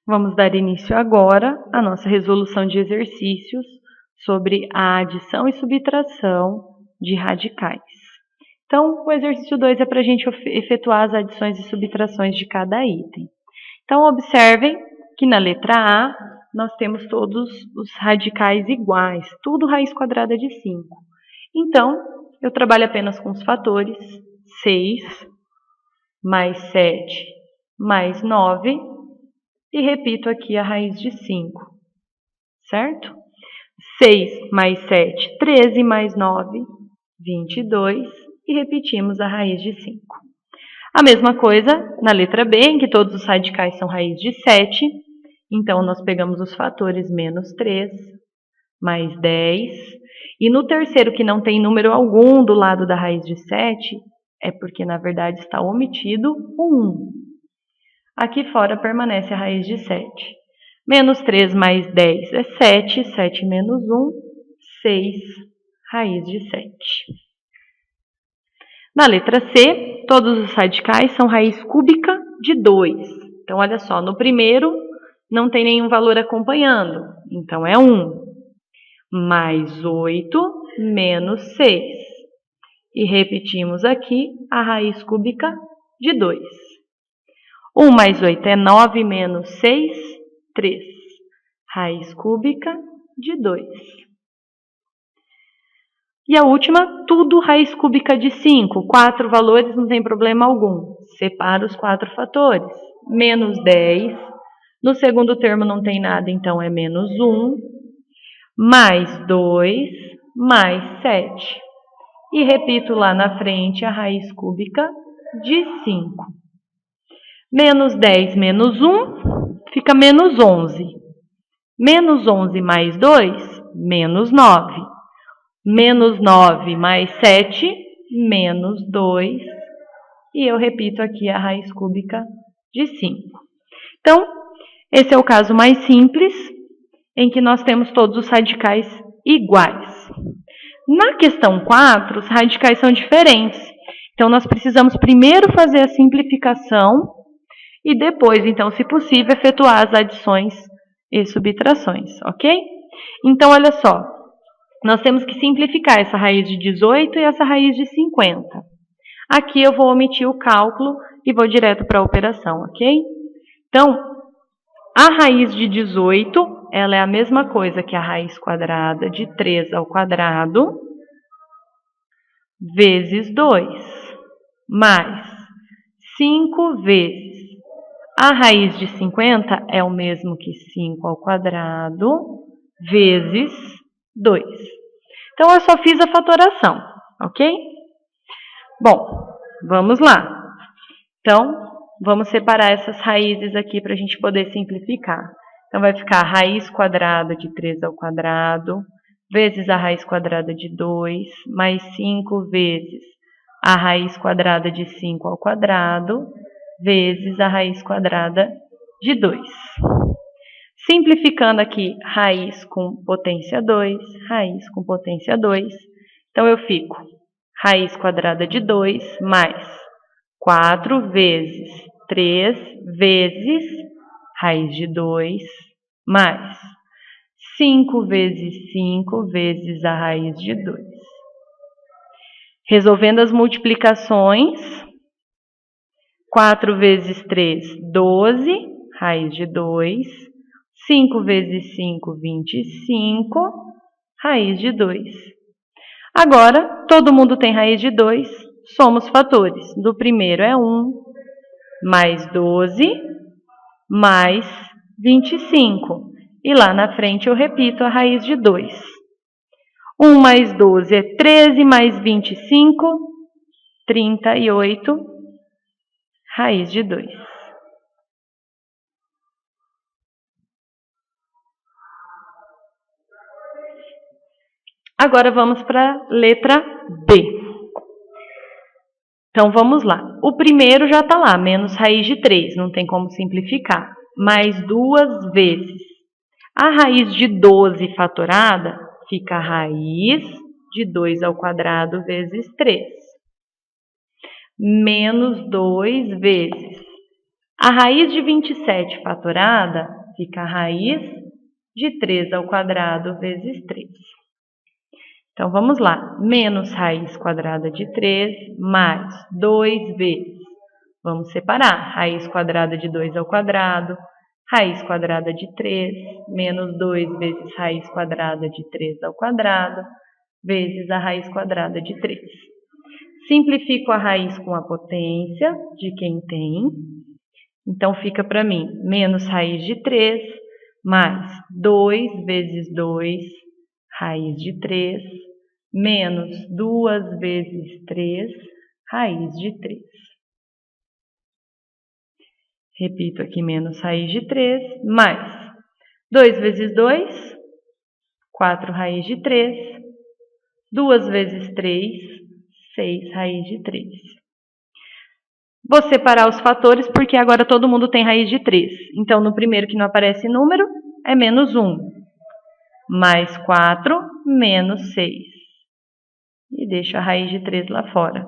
Vamos dar início agora à nossa resolução de exercícios sobre a adição e subtração de radicais. Então, o exercício 2 é para a gente efetuar as adições e subtrações de cada item. Então, observem que na letra A, nós temos todos os radicais iguais, tudo raiz quadrada de 5. Então, eu trabalho apenas com os fatores 6 mais 7 mais 9 e repito aqui a raiz de 5, certo? 6 mais 7, 13 mais 9, 22 e repetimos a raiz de 5. A mesma coisa na letra B, em que todos os radicais são raiz de 7, então nós pegamos os fatores menos 3, mais 10, e no terceiro, que não tem número algum do lado da raiz de 7, é porque na verdade está omitido o 1. Aqui fora permanece a raiz de 7. Menos 3 mais 10 é 7, 7 menos 1, 6, raiz de 7. Na letra C, todos os radicais são raiz cúbica de 2. Então, olha só, no primeiro não tem nenhum valor acompanhando, então é 1. Mais 8 menos 6. E repetimos aqui a raiz cúbica de 2. 1 mais 8 é 9 menos 6, 3. Raiz cúbica de 2. E a última, tudo raiz cúbica de 5. 4 valores, não tem problema algum. Separa os 4 fatores. Menos 10. No segundo termo não tem nada, então é menos 1. Mais 2, mais 7. E repito lá na frente a raiz cúbica de 5. Menos 10 menos 1, fica menos 11. Menos 11 mais 2, menos 9. Menos 9 mais 7, menos 2. E eu repito aqui a raiz cúbica de 5. Então, esse é o caso mais simples, em que nós temos todos os radicais iguais. Na questão 4, os radicais são diferentes. Então, nós precisamos primeiro fazer a simplificação e depois, então, se possível, efetuar as adições e subtrações, ok? Então, olha só, nós temos que simplificar essa raiz de 18 e essa raiz de 50. Aqui eu vou omitir o cálculo e vou direto para a operação, ok? Então, a raiz de 18, ela é a mesma coisa que a raiz quadrada de 3 ao quadrado vezes 2, mais 5 vezes. A raiz de 50 é o mesmo que 5 ao quadrado vezes 2. Então, eu só fiz a fatoração, ok? Bom, vamos lá. Então, vamos separar essas raízes aqui para a gente poder simplificar. Então, vai ficar a raiz quadrada de 3 ao quadrado, vezes a raiz quadrada de 2, mais 5 vezes a raiz quadrada de 5 ao quadrado, vezes a raiz quadrada de 2. Simplificando aqui, raiz com potência 2, raiz com potência 2. Então, eu fico raiz quadrada de 2 mais 4 vezes 3 vezes raiz de 2 mais 5 vezes 5 vezes a raiz de 2. Resolvendo as multiplicações, 4 vezes 3, 12, raiz de 2. 5 vezes 5, 25, raiz de 2. Agora, todo mundo tem raiz de 2, somos fatores. Do primeiro é 1, mais 12, mais 25. E lá na frente eu repito a raiz de 2. 1 mais 12 é 13, mais 25, 38, raiz de 2. Agora vamos para a letra B. Então, vamos lá. O primeiro já está lá, menos raiz de 3, não tem como simplificar. Mais 2 vezes. A raiz de 12 fatorada fica a raiz de 2 ao quadrado vezes 3. Menos 2 vezes. A raiz de 27 fatorada fica a raiz de 3 ao quadrado vezes 3. Então, vamos lá. Menos raiz quadrada de 3 mais 2 vezes. Vamos separar. Raiz quadrada de 2 ao quadrado, raiz quadrada de 3, menos 2 vezes raiz quadrada de 3 ao quadrado, vezes a raiz quadrada de 3. Simplifico a raiz com a potência de quem tem. Então, fica para mim menos raiz de 3, mais 2 vezes 2, raiz de 3, menos 2 vezes 3, raiz de 3. Repito aqui, menos raiz de 3, mais 2 vezes 2, 4 raiz de 3, 2 vezes 3, 6 raiz de 3. Vou separar os fatores porque agora todo mundo tem raiz de 3. Então, no primeiro que não aparece número, é menos 1. Mais 4, menos 6. E deixo a raiz de 3 lá fora.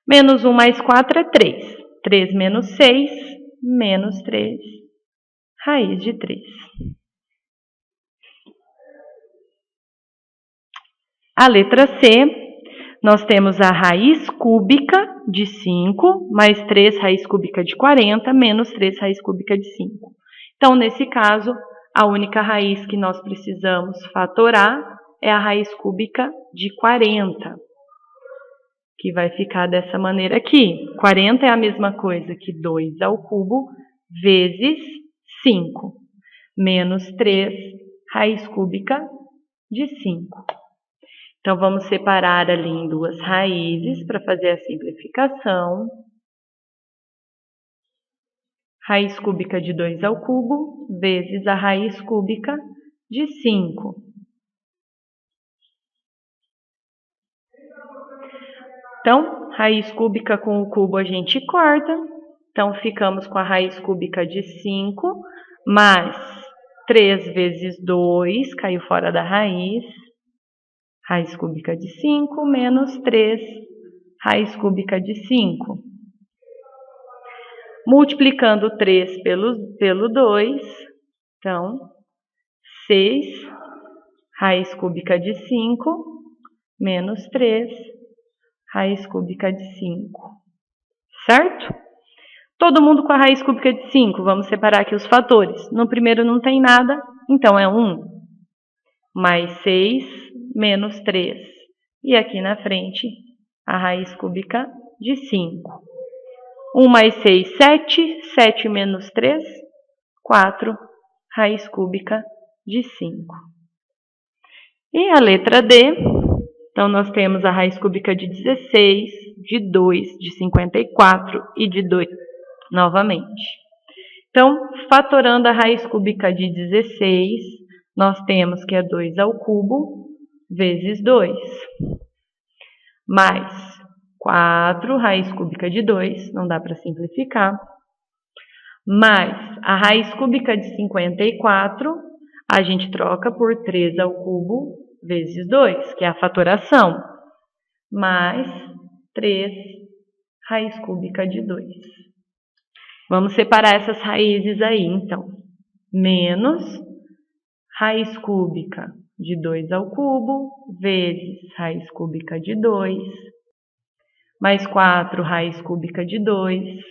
Menos 1 mais 4 é 3. 3 menos 6, menos 3, raiz de 3. A letra C, nós temos a raiz cúbica de 5, mais 3 raiz cúbica de 40, menos 3 raiz cúbica de 5. Então, nesse caso, a única raiz que nós precisamos fatorar é a raiz cúbica de 40, que vai ficar dessa maneira aqui. 40 é a mesma coisa que 2 ao cubo vezes 5, menos 3 raiz cúbica de 5. Então, vamos separar ali em duas raízes para fazer a simplificação. Raiz cúbica de 2 ao cubo vezes a raiz cúbica de 5. Então, raiz cúbica com o cubo a gente corta. Então, ficamos com a raiz cúbica de 5, mais 3 vezes 2, caiu fora da raiz. Raiz cúbica de 5 menos 3, raiz cúbica de 5. Multiplicando 3 pelo 2, então, 6, raiz cúbica de 5, menos 3, raiz cúbica de 5. Certo? Todo mundo com a raiz cúbica de 5. Vamos separar aqui os fatores. No primeiro não tem nada, então é 1. Mais 6, menos 3. E aqui na frente, a raiz cúbica de 5. 1 mais 6, 7. 7 menos 3, 4. Raiz cúbica de 5. E a letra D, então nós temos a raiz cúbica de 16, de 2, de 54 e de 2 novamente. Então, fatorando a raiz cúbica de 16, nós temos que é 2 ao cubo vezes 2, mais 4, raiz cúbica de 2, não dá para simplificar, mais a raiz cúbica de 54, a gente troca por 3 ao cubo vezes 2, que é a fatoração, mais 3 raiz cúbica de 2. Vamos separar essas raízes aí, então. Menos raiz cúbica de 2 ao cubo, vezes raiz cúbica de 2, mais 4 raiz cúbica de 2,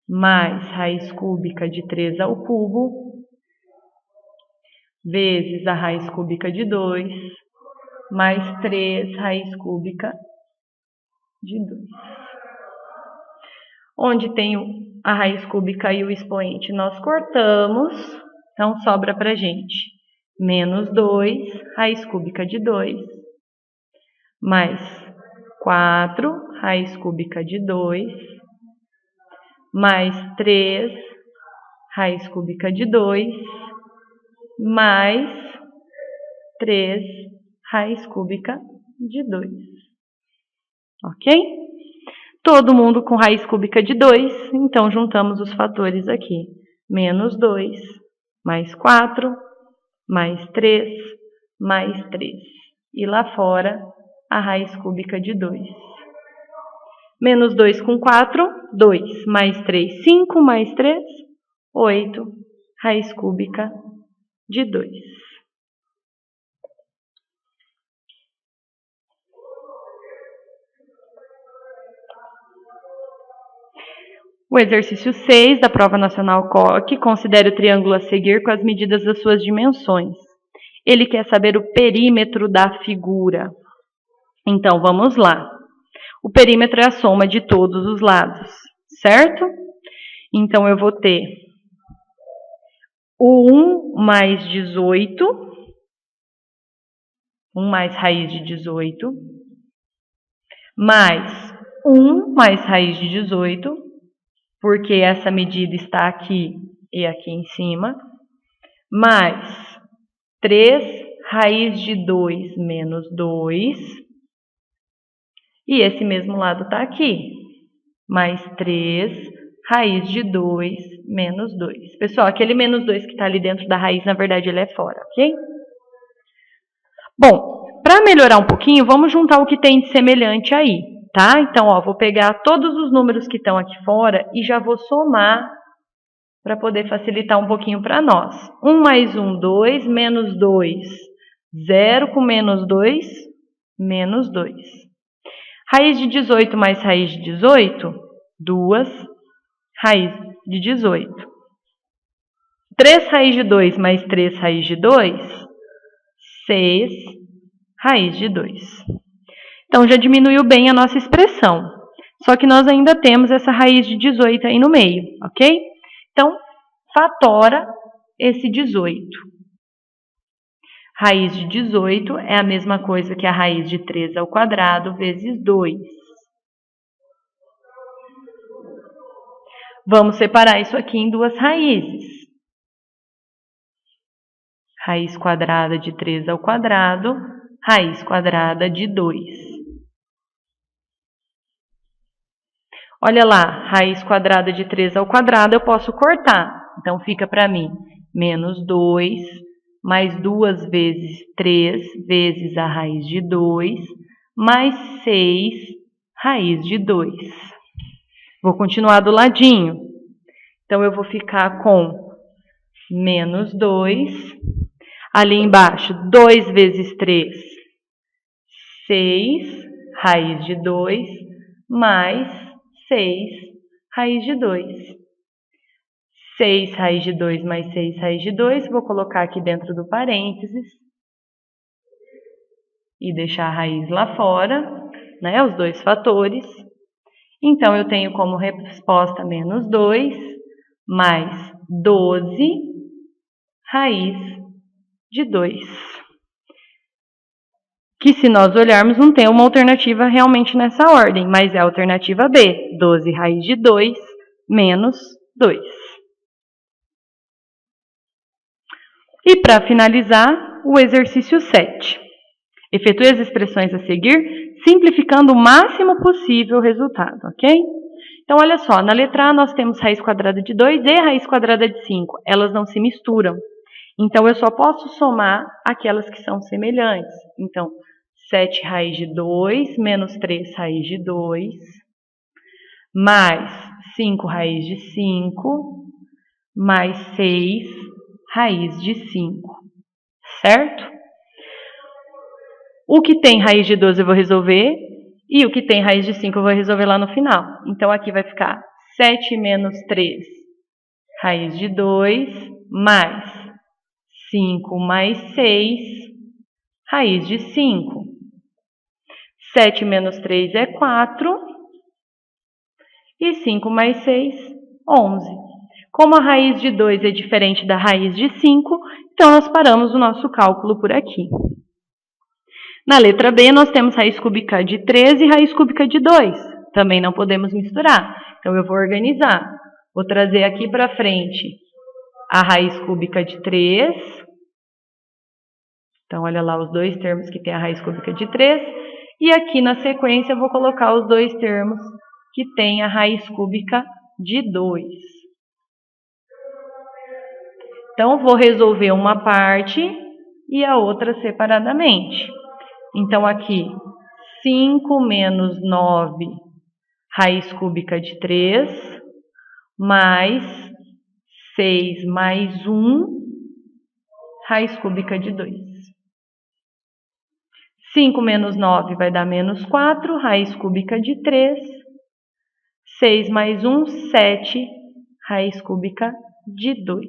mais raiz cúbica de 3 ao cubo, vezes a raiz cúbica de 2, mais 3 raiz cúbica de 2. Onde tem a raiz cúbica e o expoente, nós cortamos, então sobra para a gente menos 2, raiz cúbica de 2, mais 4, raiz cúbica de 2, mais 3, raiz cúbica de 2, mais 3, raiz cúbica de 2. Ok? Todo mundo com raiz cúbica de 2, então juntamos os fatores aqui. Menos 2, mais 4, mais 3, mais 3. E lá fora, a raiz cúbica de 2. Menos 2 com 4, 2. Mais 3, 5. Mais 3, 8. Raiz cúbica de 2. O exercício 6 da Prova Nacional COC considere o triângulo a seguir com as medidas das suas dimensões. Ele quer saber o perímetro da figura. Então, vamos lá. O perímetro é a soma de todos os lados, certo? Então, eu vou ter o 1 mais 18, 1 mais raiz de 18, mais 1 mais raiz de 18, porque essa medida está aqui e aqui em cima, mais 3 raiz de 2 menos 2, e esse mesmo lado está aqui, mais 3 raiz de 2 menos 2. Pessoal, aquele menos 2 que está ali dentro da raiz, na verdade, ele é fora, ok? Bom, para melhorar um pouquinho, vamos juntar o que tem de semelhante aí, tá? Então, ó, vou pegar todos os números que estão aqui fora e já vou somar para poder facilitar um pouquinho para nós. 1 mais 1, 2, menos 2, 0 com menos 2, menos 2. Raiz de 18 mais raiz de 18, 2, raiz de 18. 3 raiz de 2 mais 3 raiz de 2, 6 raiz de 2. Então, já diminuiu bem a nossa expressão. Só que nós ainda temos essa raiz de 18 aí no meio, ok? Então, fatora esse 18. Raiz de 18 é a mesma coisa que a raiz de 3 ao quadrado vezes 2. Vamos separar isso aqui em duas raízes. Raiz quadrada de 3 ao quadrado, raiz quadrada de 2. Olha lá, raiz quadrada de 3 ao quadrado eu posso cortar. Então, fica para mim menos 2, mais 2 vezes 3 vezes a raiz de 2, mais 6 raiz de 2. Vou continuar do ladinho. Então, eu vou ficar com menos 2. Ali embaixo, 2 vezes 3, 6, raiz de 2, mais 6, raiz de 2. 6 raiz de 2 mais 6 raiz de 2, vou colocar aqui dentro do parênteses e deixar a raiz lá fora, né, os dois fatores. Então, eu tenho como resposta menos 2 mais 12 raiz de 2. Que se nós olharmos não tem uma alternativa realmente nessa ordem, mas é a alternativa B, 12 raiz de 2 menos 2. E para finalizar, o exercício 7. Efetue as expressões a seguir, simplificando o máximo possível o resultado, ok? Então, olha só, na letra A nós temos raiz quadrada de 2 e raiz quadrada de 5. Elas não se misturam. Então, eu só posso somar aquelas que são semelhantes. Então, 7 raiz de 2 menos 3 raiz de 2, mais 5 raiz de 5, mais 6 raiz de 5, certo? O que tem raiz de 12 eu vou resolver, e o que tem raiz de 5 eu vou resolver lá no final. Então, aqui vai ficar 7 menos 3 raiz de 2, mais 5 mais 6, raiz de 5. 7 menos 3 é 4, e 5 mais 6, 11. Como a raiz de 2 é diferente da raiz de 5, então nós paramos o nosso cálculo por aqui. Na letra B, nós temos raiz cúbica de 3 e raiz cúbica de 2. Também não podemos misturar. Então, eu vou organizar. Vou trazer aqui para frente a raiz cúbica de 3. Então, olha lá os dois termos que tem a raiz cúbica de 3. E aqui na sequência eu vou colocar os dois termos que tem a raiz cúbica de 2. Então, vou resolver uma parte e a outra separadamente. Então, aqui, 5 menos 9 raiz cúbica de 3, mais 6 mais 1, raiz cúbica de 2. 5 menos 9 vai dar menos 4, raiz cúbica de 3. 6 mais 1, 7, raiz cúbica de 2.